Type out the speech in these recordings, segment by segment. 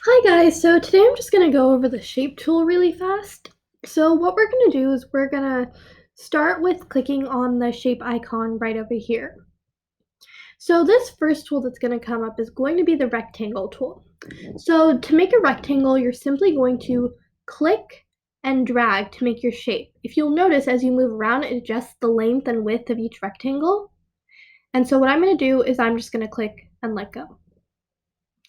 Hi guys, so today I'm just going to go over the shape tool really fast. So what we're going to do is we're going to start with clicking on the shape icon right over here. So this first tool that's going to come up is going to be the rectangle tool. So to make a rectangle, you're simply going to click and drag to make your shape. If you'll notice, as you move around, it adjusts the length and width of each rectangle. And so what I'm going to do is I'm just going to click and let go.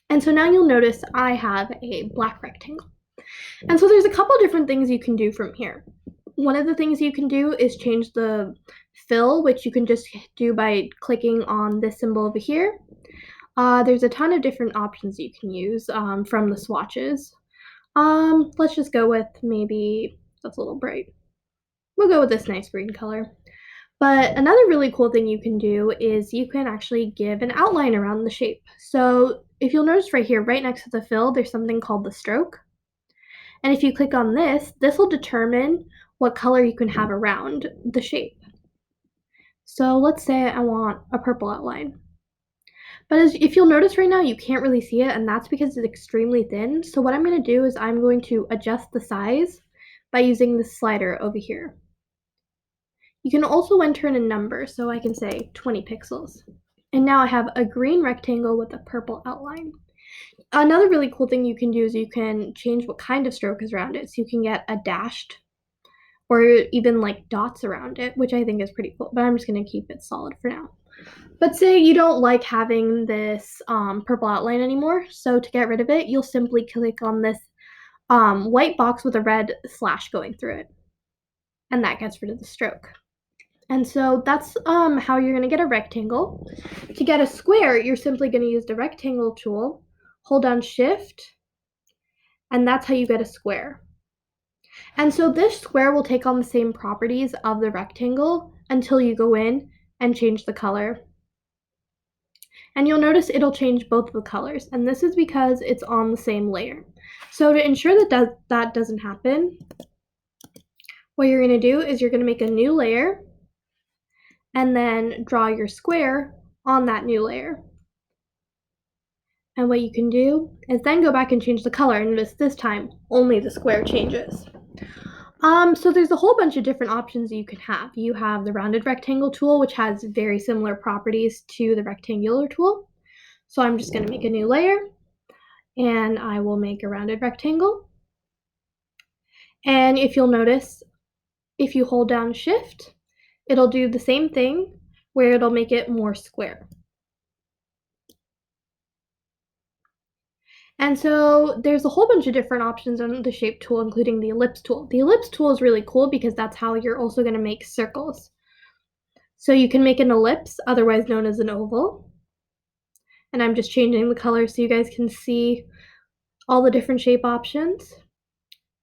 And so now you'll notice I have a black rectangle. And so there's a couple different things you can do from here. One of the things you can do is change the fill, which you can just do by clicking on this symbol over here. There's a ton of different options you can use from the swatches. Let's just go with maybe that's a little bright. We'll go with this nice green color. But another really cool thing you can do is you can actually give an outline around the shape. So if you'll notice right here, right next to the fill, there's something called the stroke. And if you click on this, this will determine what color you can have around the shape. So let's say I want a purple outline. But if you'll notice right now, you can't really see it, and that's because it's extremely thin. So what I'm going to do is I'm going to adjust the size by using this slider over here. You can also enter in a number, so I can say 20 pixels. And now I have a green rectangle with a purple outline. Another really cool thing you can do is you can change what kind of stroke is around it. So you can get a dashed or even like dots around it, which I think is pretty cool. But I'm just going to keep it solid for now. But say you don't like having this purple outline anymore. So to get rid of it, you'll simply click on this white box with a red slash going through it. And that gets rid of the stroke. And so that's how you're going to get a rectangle. To get a square, you're simply going to use the rectangle tool, hold down shift, and that's how you get a square. And so this square will take on the same properties of the rectangle until you go in and change the color. And you'll notice it'll change both of the colors, and this is because it's on the same layer. So to ensure that that doesn't happen, what you're going to do is you're going to make a new layer and then draw your square on that new layer. And what you can do is then go back and change the color, and this time only the square changes. So there's a whole bunch of different options you can have. You have the rounded rectangle tool, which has very similar properties to the rectangular tool. So I'm just going to make a new layer, and I will make a rounded rectangle. And if you'll notice, if you hold down shift, it'll do the same thing where it'll make it more square. And so there's a whole bunch of different options on the shape tool, including the ellipse tool. The ellipse tool is really cool because that's how you're also going to make circles. So you can make an ellipse, otherwise known as an oval. And I'm just changing the color so you guys can see all the different shape options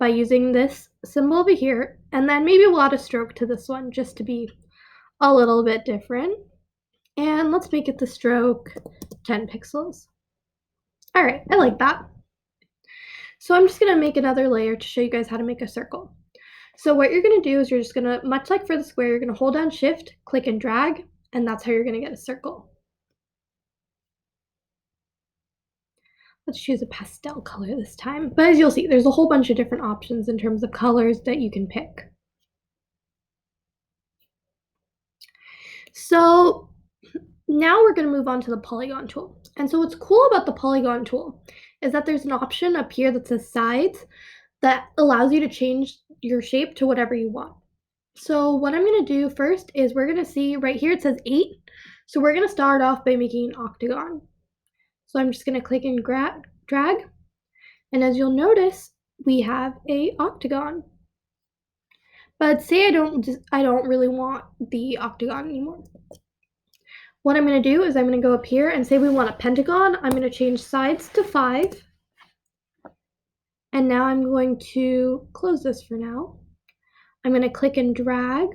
by using this symbol over here. And then maybe we'll add a stroke to this one just to be a little bit different. And let's make it the stroke 10 pixels. All right, I like that. So I'm just going to make another layer to show you guys how to make a circle. So what you're going to do is you're just going to, much like for the square, you're going to hold down shift, click and drag, and that's how you're going to get a circle. Let's choose a pastel color this time. But as you'll see, there's a whole bunch of different options in terms of colors that you can pick. So now we're going to move on to the polygon tool. And so what's cool about the polygon tool is that there's an option up here that says sides that allows you to change your shape to whatever you want. So what I'm going to do first is we're going to see right here it says 8. So we're going to start off by making an octagon. So I'm just going to click and drag. And as you'll notice, we have a octagon. But say I don't really want the octagon anymore. What I'm going to do is I'm going to go up here and say we want a pentagon. I'm going to change sides to 5. And now I'm going to close this for now. I'm going to click and drag.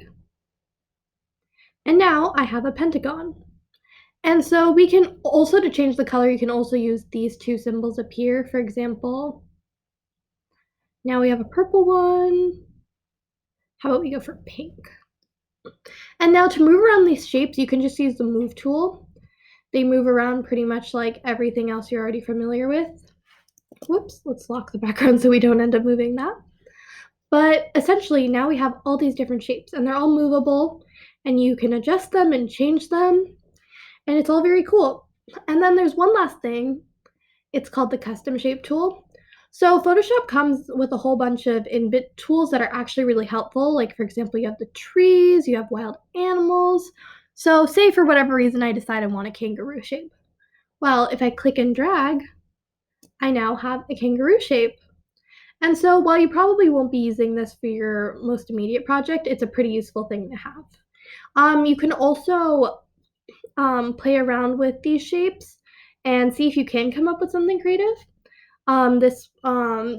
And now I have a pentagon. And so we can also, to change the color, you can also use these two symbols up here. For example, now we have a purple one. How about we go for pink? And now to move around these shapes, you can just use the move tool. They move around pretty much like everything else you're already familiar with. Whoops, let's lock the background so we don't end up moving that. But essentially, now we have all these different shapes, and they're all movable, and you can adjust them and change them, and it's all very cool. And then there's one last thing. It's called the custom shape tool. So Photoshop comes with a whole bunch of in-bit tools that are actually really helpful. Like for example, you have the trees, you have wild animals. So say for whatever reason I decide I want a kangaroo shape. Well, if I click and drag, I now have a kangaroo shape. And so while you probably won't be using this for your most immediate project, it's a pretty useful thing to have. You can also play around with these shapes and see if you can come up with something creative. This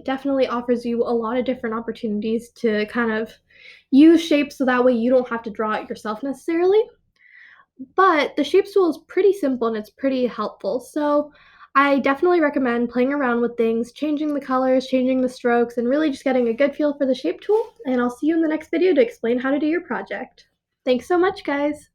definitely offers you a lot of different opportunities to kind of use shapes so that way you don't have to draw it yourself necessarily. But the shapes tool is pretty simple and it's pretty helpful. So I definitely recommend playing around with things, changing the colors, changing the strokes, and really just getting a good feel for the shape tool. And I'll see you in the next video to explain how to do your project. Thanks so much, guys.